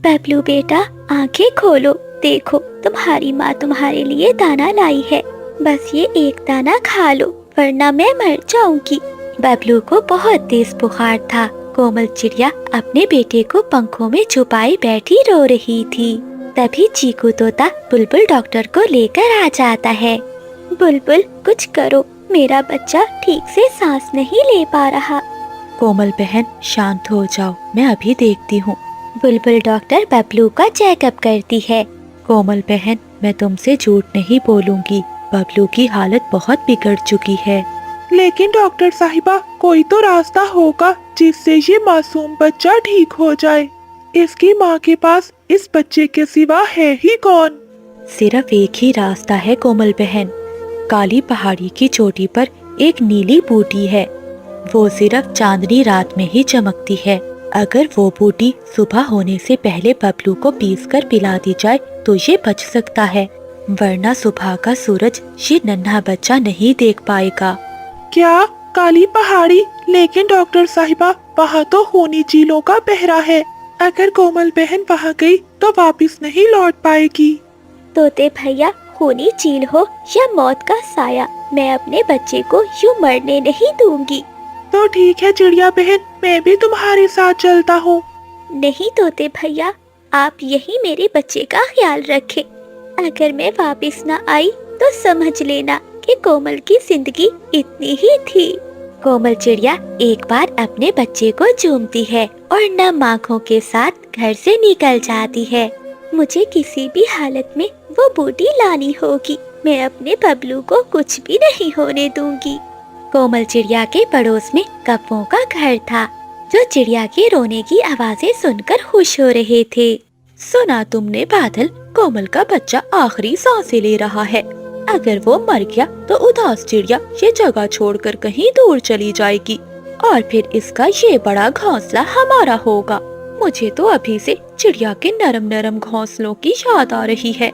बबलू बेटा, आंखें खोलो, देखो तुम्हारी माँ तुम्हारे लिए दाना लाई है। बस ये एक दाना खा लो, वरना मैं मर जाऊंगी। बबलू को बहुत तेज बुखार था। कोमल चिड़िया अपने बेटे को पंखों में छुपाए बैठी रो रही थी। तभी चीकू तोता बुलबुल डॉक्टर को लेकर आ जाता है। बुलबुल, कुछ करो, मेरा बच्चा ठीक से सांस नहीं ले पा रहा। कोमल बहन, शांत हो जाओ, मैं अभी देखती हूँ। बुलबुल डॉक्टर बबलू का चेकअप करती है। कोमल बहन, मैं तुमसे झूठ नहीं बोलूंगी, बबलू की हालत बहुत बिगड़ चुकी है। लेकिन डॉक्टर साहिबा, कोई तो रास्ता होगा जिससे ये मासूम बच्चा ठीक हो जाए। इसकी माँ के पास इस बच्चे के सिवा है ही कौन? सिर्फ एक ही रास्ता है कोमल बहन। काली पहाड़ी की चोटी पर एक नीली बूटी है, वो सिर्फ चांदनी रात में ही चमकती है। अगर वो बूटी सुबह होने से पहले बबलू को पीसकर पिला दी जाए तो ये बच सकता है, वरना सुबह का सूरज ये नन्हा बच्चा नहीं देख पाएगा। क्या काली पहाड़ी? लेकिन डॉक्टर साहिबा, वहाँ तो खूनी चीलों का पहरा है। अगर कोमल बहन वहाँ गई तो वापस नहीं लौट पाएगी। तोते भैया, खूनी चील हो या मौत का साया, मैं अपने बच्चे को यूं मरने नहीं दूंगी। तो ठीक है चिड़िया बहन, मैं भी तुम्हारे साथ चलता हूँ। नहीं तोते भैया, आप यही मेरे बच्चे का ख्याल रखें। अगर मैं वापस न आई तो समझ लेना कि कोमल की जिंदगी इतनी ही थी। कोमल चिड़िया एक बार अपने बच्चे को चूमती है और नम आँखों के साथ घर से निकल जाती है। मुझे किसी भी हालत में वो बूटी लानी होगी। मैं अपने बबलू को कुछ भी नहीं होने दूंगी। कोमल चिड़िया के पड़ोस में कौवों का घर था, जो चिड़िया के रोने की आवाजें सुनकर खुश हो रहे थे। सुना तुमने बादल, कोमल का बच्चा आखिरी सांसें ले रहा है। अगर वो मर गया तो उदास चिड़िया ये जगह छोड़कर कहीं दूर चली जाएगी और फिर इसका ये बड़ा घोंसला हमारा होगा। मुझे तो अभी से चिड़िया के नरम नरम घोंसलों की याद आ रही है।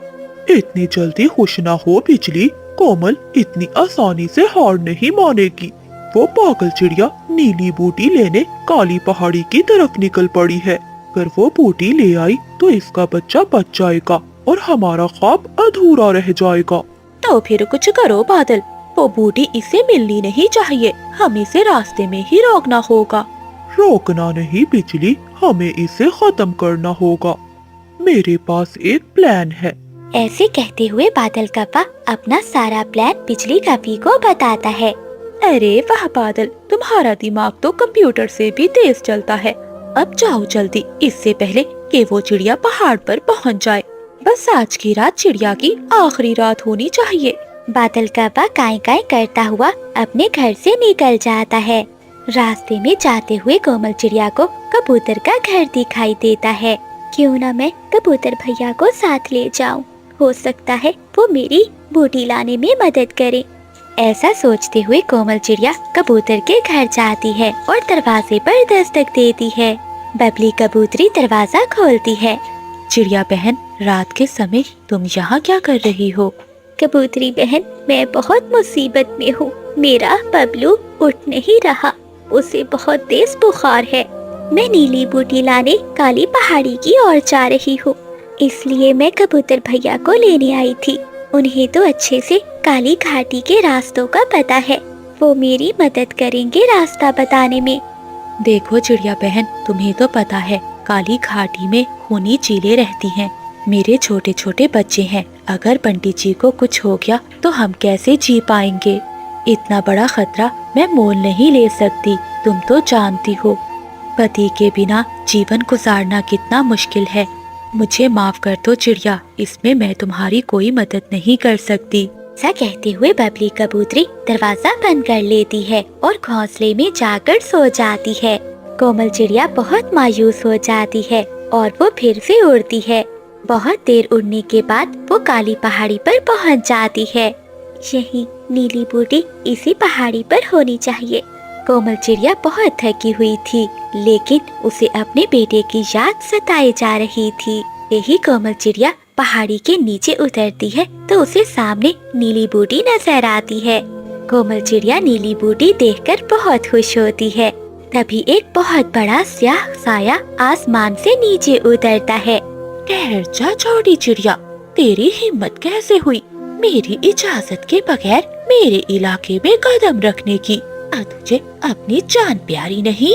इतनी जल्दी खुश ना हो बिजली, कोमल इतनी आसानी से हार नहीं मानेगी। वो पागल चिड़िया नीली बूटी लेने काली पहाड़ी की तरफ निकल पड़ी है। अगर वो बूटी ले आई तो इसका बच्चा बच जाएगा और हमारा ख्वाब अधूरा रह जाएगा। तो फिर कुछ करो बादल, वो बूटी इसे मिलनी नहीं चाहिए, हम इसे रास्ते में ही रोकना होगा। रोकना नहीं बिजली, हमें इसे खत्म करना होगा। मेरे पास एक प्लान है। ऐसे कहते हुए बादल कप्पा अपना सारा प्लान बिजली कपी को बताता है। अरे वाह बादल, तुम्हारा दिमाग तो कंप्यूटर से भी तेज चलता है। अब जाओ जल्दी, इससे पहले कि वो चिड़िया पहाड़ पर पहुंच जाए। बस आज की रात चिड़िया की आखिरी रात होनी चाहिए। बादल कप्पा काई काई करता हुआ अपने घर से निकल जाता है। रास्ते में जाते हुए कोमल चिड़िया को कबूतर का घर दिखाई देता है। क्यों न मैं कबूतर भैया को साथ ले जाऊं, हो सकता है वो मेरी बूटी लाने में मदद करे। ऐसा सोचते हुए कोमल चिड़िया कबूतर के घर जाती है और दरवाजे पर दस्तक देती है। बबली कबूतरी दरवाजा खोलती है। चिड़िया बहन, रात के समय तुम यहाँ क्या कर रही हो? कबूतरी बहन, मैं बहुत मुसीबत में हूँ। मेरा बबलू उठ नहीं रहा, उसे बहुत तेज बुखार है। मैं नीली बूटी लाने काली पहाड़ी की ओर जा रही हूँ, इसलिए मैं कबूतर भैया को लेने आई थी। उन्हें तो अच्छे से काली घाटी के रास्तों का पता है, वो मेरी मदद करेंगे रास्ता बताने में। देखो चिड़िया बहन, तुम्हें तो पता है काली घाटी में खूनी चीलें रहती हैं। मेरे छोटे छोटे बच्चे हैं, अगर बंटी जी को कुछ हो गया तो हम कैसे जी पाएंगे? इतना बड़ा खतरा मैं मोल नहीं ले सकती, तुम तो जानती हो। पति के बिना जीवन गुजारना कितना मुश्किल है। मुझे माफ कर दो चिड़िया, इसमें मैं तुम्हारी कोई मदद नहीं कर सकती। ऐसा कहते हुए बबली कबूतरी दरवाजा बंद कर लेती है और घोंसले में जाकर सो जाती है। कोमल चिड़िया बहुत मायूस हो जाती है और वो फिर से उड़ती है। बहुत देर उड़ने के बाद वो काली पहाड़ी पर पहुंच जाती है। यही नीली बूटी इसी पहाड़ी पर होनी चाहिए। कोमल चिड़िया बहुत थकी हुई थी, लेकिन उसे अपने बेटे की याद सताए जा रही थी। यही कोमल चिड़िया पहाड़ी के नीचे उतरती है तो उसे सामने नीली बूटी नजर आती है। कोमल चिड़िया नीली बूटी देखकर बहुत खुश होती है। तभी एक बहुत बड़ा स्याह साया आसमान से नीचे उतरता है। ठहर जा छोटी चिड़िया, तेरी हिम्मत कैसे हुई मेरी इजाजत के बगैर मेरे इलाके में कदम रखने की? तुझे अपनी जान प्यारी नहीं?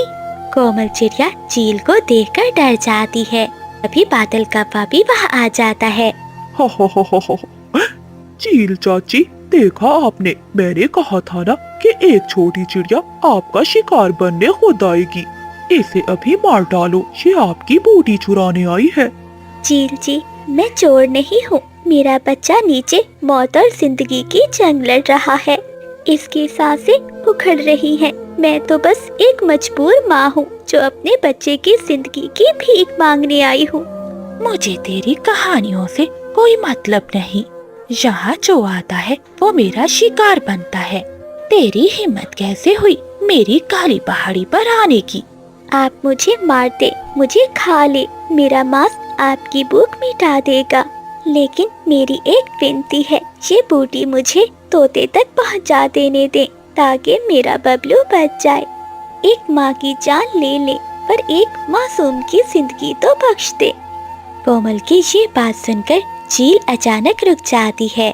कोमल चिड़िया चील को देखकर डर जाती है। अभी बादल कौवा भी वहाँ आ जाता है। हो। चील चाची, देखा आपने, मैंने कहा था ना कि एक छोटी चिड़िया आपका शिकार बनने खुद आएगी। इसे अभी मार डालो, ये आपकी बूटी चुराने आई है। चील जी, मैं चोर नहीं हूँ। मेरा बच्चा नीचे मौत और जिंदगी की जंग लड़ रहा है। इसकी सांसें उखड़ रही हैं। मैं तो बस एक मजबूर माँ हूँ जो अपने बच्चे की जिंदगी की भीख मांगने आई हूँ। मुझे तेरी कहानियों से कोई मतलब नहीं। यहाँ जो आता है वो मेरा शिकार बनता है। तेरी हिम्मत कैसे हुई मेरी काली पहाड़ी पर आने की? आप मुझे मार दे, मुझे खा ले, मेरा मांस आपकी भूख मिटा देगा। लेकिन मेरी एक विनती है, ये बूटी मुझे तोते तक पहुंचा देने दे ताकि मेरा बबलू बच जाए। एक माँ की जान ले ले, पर एक मासूम की जिंदगी तो बख्श दे। कोमल की ये बात सुनकर चील अचानक रुक जाती है।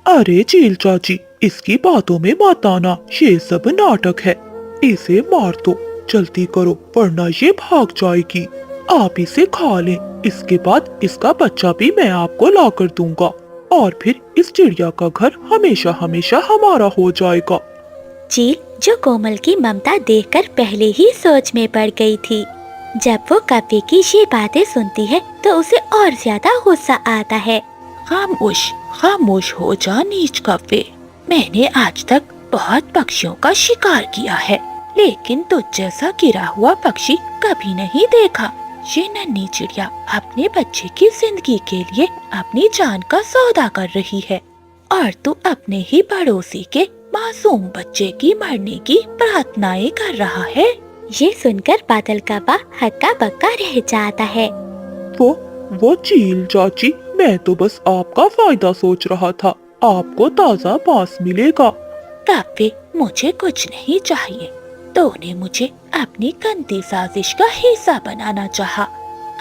अरे चील चाची, इसकी बातों में मत आना, ये सब नाटक है। इसे मार दो, जल्दी करो, वरना ये भाग जाएगी। आप इसे खा लें, इसके बाद इसका बच्चा भी मैं आपको ला कर दूंगा और फिर इस चिड़िया का घर हमेशा हमेशा हमारा हो जाएगा। चील, जो कोमल की ममता देखकर पहले ही सोच में पड़ गई थी, जब वो कौवे की ये बातें सुनती है तो उसे और ज्यादा गुस्सा आता है। खामोश हो जा नीच कौवे। मैंने आज तक बहुत पक्षियों का शिकार किया है, लेकिन तुझ जैसा गिरा हुआ पक्षी कभी नहीं देखा। ये नन्ही चिड़िया अपने बच्चे की जिंदगी के लिए अपनी जान का सौदा कर रही है और तू अपने ही पड़ोसी के मासूम बच्चे की मरने की प्रार्थनाएं कर रहा है। ये सुनकर बादल कौवा हक्का बक्का रह जाता है। वो चील चाची, मैं तो बस आपका फायदा सोच रहा था। आपको ताजा मांस मिलेगा। कौवे, मुझे कुछ नहीं चाहिए। तूने मुझे अपनी गंदी साजिश का हिस्सा बनाना चाहा।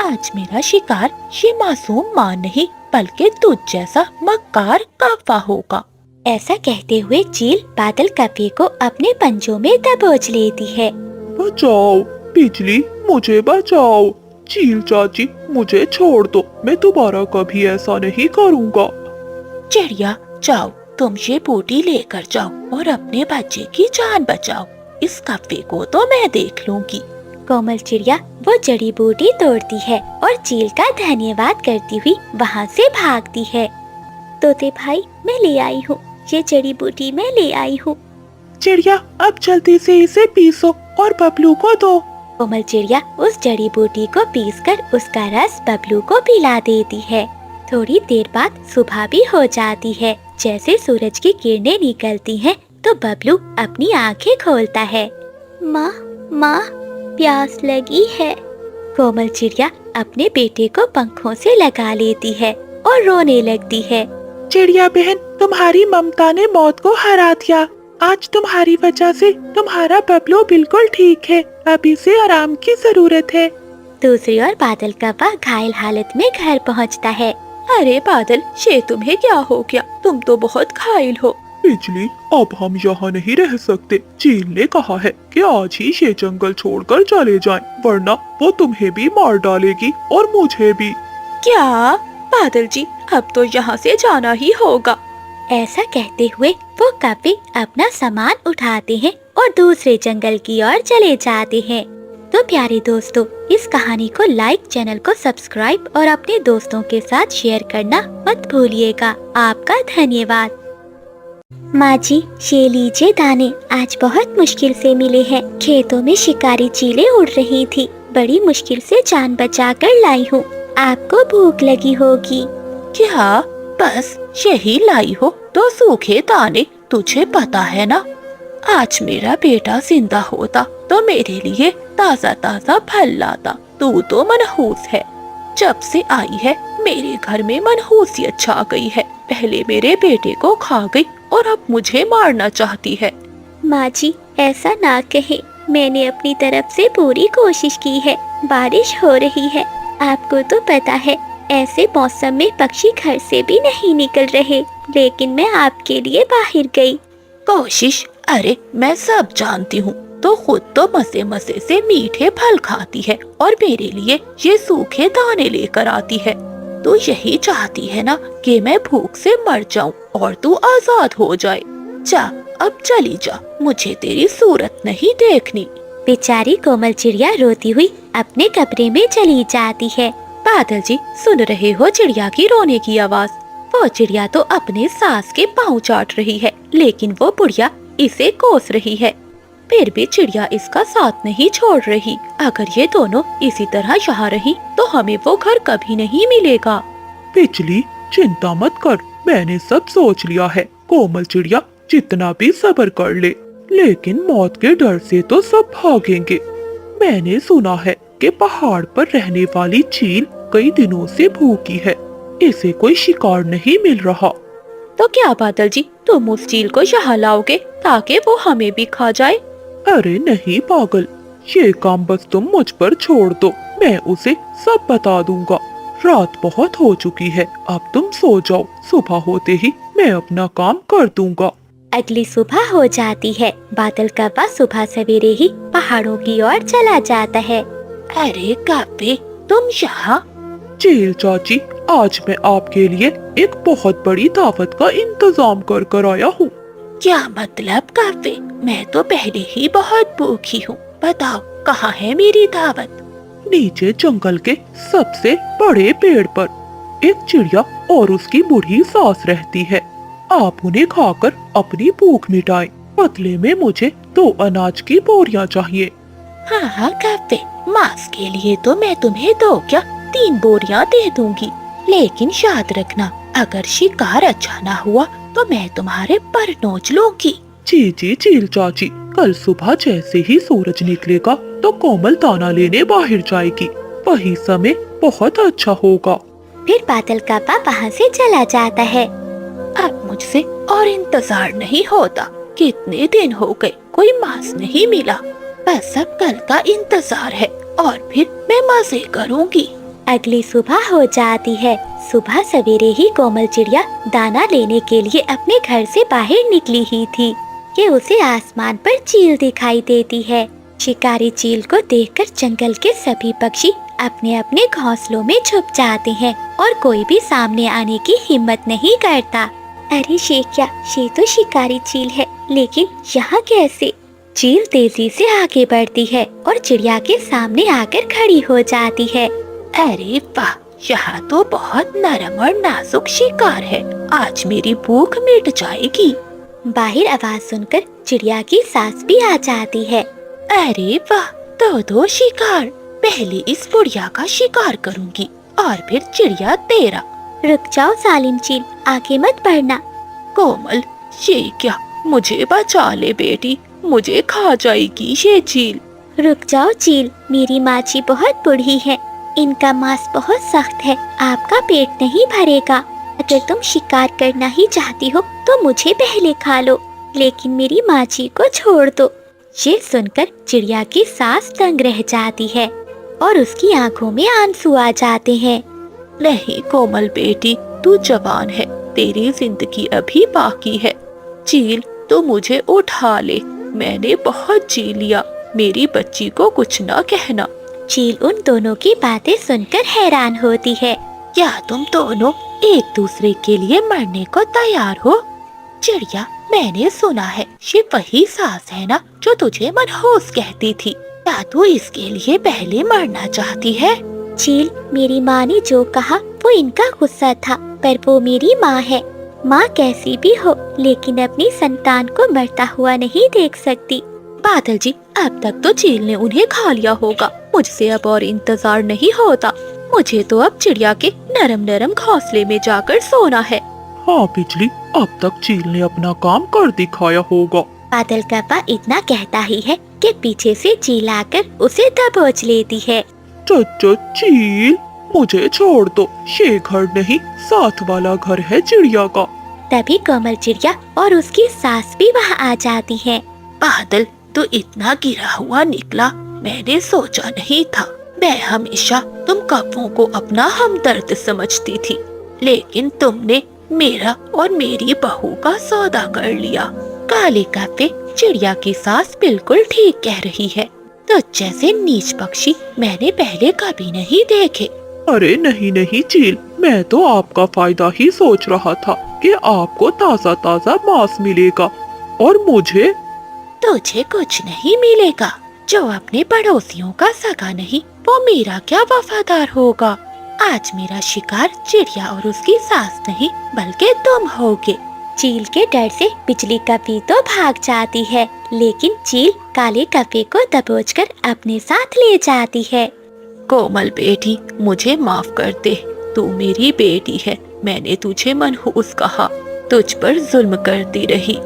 आज मेरा शिकार ये मासूम माँ नहीं बल्कि तुझ जैसा मक्कार कौवा होगा। ऐसा कहते हुए चील बादल कौवे को अपने पंजों में दबोच लेती है। बचाओ बिजली, मुझे बचाओ। चील चाची, मुझे छोड़ दो, मैं दोबारा कभी ऐसा नहीं करूँगा। चिड़िया, जाओ, तुम ये बूटी लेकर जाओ और अपने बच्चे की जान बचाओ। इस कौवे को तो मैं देख लूंगी। कोमल चिड़िया वो जड़ी बूटी तोड़ती है और चील का धन्यवाद करती हुई वहाँ से भागती है। तोते भाई, मैं ले आई हूँ, ये जड़ी बूटी मैं ले आई हूँ। चिड़िया, अब जल्दी से इसे पीसो और बबलू को दो। कोमल चिड़िया उस जड़ी बूटी को पीसकर उसका रस बबलू को पिला देती है। थोड़ी देर बाद सुबह भी हो जाती है। जैसे सूरज की किरणें निकलती हैं, तो बबलू अपनी आंखें खोलता है। माँ, प्यास लगी है। कोमल चिड़िया अपने बेटे को पंखों से लगा लेती है और रोने लगती है। चिड़िया बहन, तुम्हारी ममता ने मौत को हरा दिया। आज तुम्हारी वजह से तुम्हारा बबलू बिल्कुल ठीक है। अब इसे आराम की जरूरत है। दूसरी ओर बादल कौवा घायल हालत में घर पहुंचता है। अरे बादल, ये तुम्हें क्या हो गया? तुम तो बहुत घायल हो। बिजली, अब हम यहाँ नहीं रह सकते। चील ने कहा है कि आज ही ये जंगल छोड़कर चले जाएं, वरना वो तुम्हें भी मार डालेगी और मुझे भी। क्या? बादल जी, अब तो यहाँ से जाना ही होगा। ऐसा कहते हुए वो कौवे अपना सामान उठाते हैं और दूसरे जंगल की ओर चले जाते हैं। तो प्यारे दोस्तों, इस कहानी को लाइक, चैनल को सब्सक्राइब और अपने दोस्तों के साथ शेयर करना मत भूलिएगा। आपका धन्यवाद। माँ जी, ये लीजिए दाने, आज बहुत मुश्किल से मिले हैं। खेतों में शिकारी चीलें उड़ रही थी, बड़ी मुश्किल से जान बचाकर लाई हूँ। आपको भूख लगी होगी। क्या बस यही लाई हो? तो सूखे दाने, तुझे पता है ना, आज मेरा बेटा जिंदा होता तो मेरे लिए ताजा ताजा फल लाता। तू तो मनहूस है। जब से आई है मेरे घर में मनहूसियत छा गई है। पहले मेरे बेटे को खा गई और अब मुझे मारना चाहती है। माँ जी, ऐसा ना कहे, मैंने अपनी तरफ से पूरी कोशिश की है। बारिश हो रही है, आपको तो पता है ऐसे मौसम में पक्षी घर से भी नहीं निकल रहे, लेकिन मैं आपके लिए बाहर गई। कोशिश? अरे मैं सब जानती हूँ, तो खुद तो मजे मजे से मीठे फल खाती है और मेरे लिए ये सूखे दाने लेकर आती है। तू यही चाहती है ना कि मैं भूख से मर जाऊं और तू आजाद हो जाए। जा, अब चली जा, मुझे तेरी सूरत नहीं देखनी। बेचारी कोमल चिड़िया रोती हुई अपने कमरे में चली जाती है। बादल जी, सुन रहे हो चिड़िया की रोने की आवाज? वो चिड़िया तो अपने सास के पाँव चाट रही है, लेकिन वो बुढ़िया इसे कोस रही है। फिर भी चिड़िया इसका साथ नहीं छोड़ रही। अगर ये दोनों इसी तरह यहाँ रही तो हमें वो घर कभी नहीं मिलेगा। बिजली, चिंता मत कर, मैंने सब सोच लिया है। कोमल चिड़िया जितना भी सब्र कर ले, लेकिन मौत के डर से तो सब भागेंगे। मैंने सुना है कि पहाड़ पर रहने वाली चील कई दिनों से भूखी है, इसे कोई शिकार नहीं मिल रहा। तो क्या बादल जी, तुम उस चील को यहाँ लाओगे ताकि वो हमें भी खा जाए? अरे नहीं पागल, ये काम बस तुम मुझ पर छोड़ दो, मैं उसे सब बता दूंगा। रात बहुत हो चुकी है, अब तुम सो जाओ, सुबह होते ही मैं अपना काम कर दूंगा। अगली सुबह हो जाती है। बादल कौवा सुबह सवेरे ही पहाड़ों की ओर चला जाता है। अरे कौवे, तुम यहाँ? चील चाची, आज मैं आपके लिए एक बहुत बड़ी दावत का इंतजाम कर कर आया हूँ। क्या मतलब कौवे? मैं तो पहले ही बहुत भूखी हूँ, बताओ कहाँ है मेरी दावत? नीचे जंगल के सबसे बड़े पेड़ पर एक चिड़िया और उसकी बूढ़ी सास रहती है। आप उन्हें खाकर अपनी भूख मिटाएं। बदले में मुझे 2 अनाज की बोरियां चाहिए। हाँ हाँ कौवे, मांस के लिए तो मैं तुम्हें 2 क्या 3 बोरियां दे दूंगी, लेकिन याद रखना अगर शिकार अच्छा ना हुआ तो मैं तुम्हारे पर नोच लूंगी। जी जी चील चाची, कल सुबह जैसे ही सूरज निकलेगा तो कोमल दाना लेने बाहर जाएगी, वही समय बहुत अच्छा होगा। फिर बादल कौवा वहाँ से चला जाता है। अब मुझसे और इंतजार नहीं होता, कितने दिन हो गए कोई मांस नहीं मिला। बस अब कल का इंतजार है और फिर मैं मजे करूंगी। अगली सुबह हो जाती है। सुबह सवेरे ही कोमल चिड़िया दाना लेने के लिए अपने घर से बाहर निकली ही थी कि उसे आसमान पर चील दिखाई देती है। शिकारी चील को देखकर जंगल के सभी पक्षी अपने अपने घोंसलों में छुप जाते हैं और कोई भी सामने आने की हिम्मत नहीं करता। अरे ये तो शिकारी चील है, लेकिन यहाँ कैसे? चील तेजी से आगे बढ़ती है और चिड़िया के सामने आकर खड़ी हो जाती है। अरे वाह, यहाँ तो बहुत नरम और नाजुक शिकार है, आज मेरी भूख मिट जाएगी। बाहर आवाज सुनकर चिड़िया की सास भी आ जाती है। अरे वाह, 2 शिकार, पहले इस बुढ़िया का शिकार करूंगी और फिर चिड़िया तेरा। रुक जाओ जालिम चील, आगे मत बढ़ना। कोमल, ये क्या? मुझे बचा ले बेटी, मुझे खा जाएगी ये चील। रुक जाओ चील, मेरी माची बहुत बूढ़ी है, इनका मांस बहुत सख्त है, आपका पेट नहीं भरेगा। अगर तुम शिकार करना ही चाहती हो तो मुझे पहले खा लो, लेकिन मेरी माची को छोड़ दो। ये सुनकर चिड़िया की सास तंग रह जाती है और उसकी आंखों में आंसू आ जाते हैं। नहीं कोमल बेटी, तू जवान है, तेरी जिंदगी अभी बाकी है। चील, तू मुझे उठा ले, मैंने बहुत जी लिया, मेरी बच्ची को कुछ ना कहना। चील उन दोनों की बातें सुनकर हैरान होती है। क्या तुम दोनों एक दूसरे के लिए मरने को तैयार हो? चिड़िया, मैंने सुना है ये वही सास है ना जो तुझे मनहूस कहती थी, क्या तू इसके लिए पहले मरना चाहती है? चील, मेरी माँ ने जो कहा वो इनका गुस्सा था, पर वो मेरी माँ है। माँ कैसी भी हो, लेकिन अपनी संतान को मरता हुआ नहीं देख सकती। बादल जी, अब तक तो चील ने उन्हें खा लिया होगा, मुझसे अब और इंतजार नहीं होता। मुझे तो अब चिड़िया के नरम नरम घोंसले में जाकर सोना है। हाँ बिजली, अब तक चील ने अपना काम कर दिखाया होगा। बादल कौवा इतना कहता ही है कि पीछे से चील आकर उसे दबोच लेती है। चच चील, मुझे छोड़ दो, ये घर नहीं साथ वाला घर है चिड़िया का। तभी कोमल चिड़िया और उसकी सास भी वहाँ आ जाती है। बादल, तो इतना गिरा हुआ निकला, मैंने सोचा नहीं था। मैं हमेशा तुम कौवों को अपना हमदर्द समझती थी, लेकिन तुमने मेरा और मेरी बहू का सौदा कर लिया। काले कौवे, चिड़िया की सास बिल्कुल ठीक कह रही है। तो जैसे नीच पक्षी मैंने पहले कभी नहीं देखे। अरे नहीं नहीं चील, मैं तो आपका फायदा ही सोच रहा था कि आपको ताजा ताजा मांस मिलेगा और मुझे। तुझे कुछ नहीं मिलेगा। जो अपने पड़ोसियों का सगा नहीं, वो मेरा क्या वफादार होगा। आज मेरा शिकार चिड़िया और उसकी सास नहीं, बल्कि तुम होगे। चील के डर से बिजली कौवी तो भाग जाती है, लेकिन चील काले कौवे को दबोचकर अपने साथ ले जाती है। कोमल बेटी, मुझे माफ कर दे। तू मेरी बेटी है। मैंने तुझे मनहूस कहा, तुझ पर जुल्म करती रही।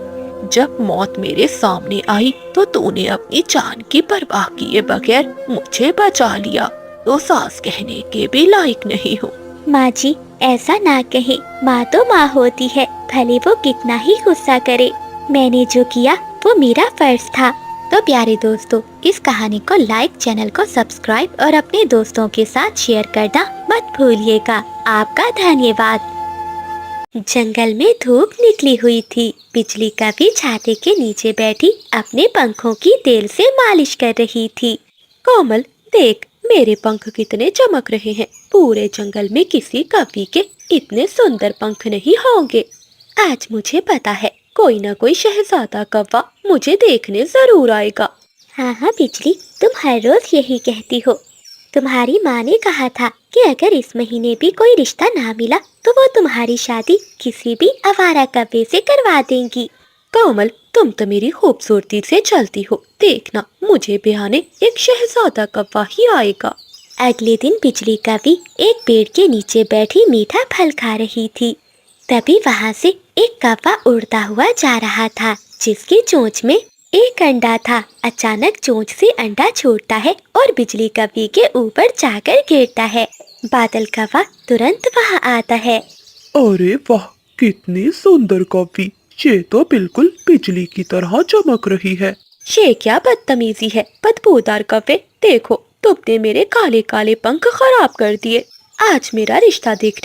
जब मौत मेरे सामने आई तो तूने अपनी जान की परवाह किए बगैर मुझे बचा लिया। तो सास कहने के भी लायक नहीं हूँ। माँ जी, ऐसा ना कहे। माँ तो माँ होती है, भले वो कितना ही गुस्सा करे। मैंने जो किया वो मेरा फर्ज था। तो प्यारे दोस्तों, इस कहानी को लाइक, चैनल को सब्सक्राइब और अपने दोस्तों के साथ शेयर करना मत भूलिएगा। आपका धन्यवाद। जंगल में धूप निकली हुई थी। बिजली कौवी छाते के नीचे बैठी अपने पंखों की तेल से मालिश कर रही थी। कोमल देख, मेरे पंख कितने चमक रहे हैं। पूरे जंगल में किसी कौवी के इतने सुंदर पंख नहीं होंगे। आज मुझे पता है, कोई ना कोई शहजादा कौवा मुझे देखने जरूर आएगा। हाँ हाँ बिजली, तुम हर रोज यही कहती हो। तुम्हारी माँ ने कहा था कि अगर इस महीने भी कोई रिश्ता ना मिला तो वो तुम्हारी शादी किसी भी आवारा कौवे से करवा देंगी। कोमल, तुम तो मेरी खूबसूरती से चलती हो। देखना, मुझे ब्याहने एक शहजादा कौवा ही आएगा। अगले दिन बिजली कौवी एक पेड़ के नीचे बैठी मीठा फल खा रही थी। तभी वहाँ से एक कौवा उड़ता हुआ जा रहा था, जिसकी चोंच में एक अंडा था। अचानक चोंच से अंडा छूटता है और बिजली कौवी के ऊपर जाकर गिरता है। बादल कौवा तुरंत वहाँ आता है। अरे वाह, कितनी सुंदर कौवी। ये तो बिल्कुल बिजली की तरह चमक रही है। ये क्या बदतमीजी है बदबूदार कौवे। देखो, तुमने मेरे काले काले पंख खराब कर दिए। आज मेरा रिश्ता देखने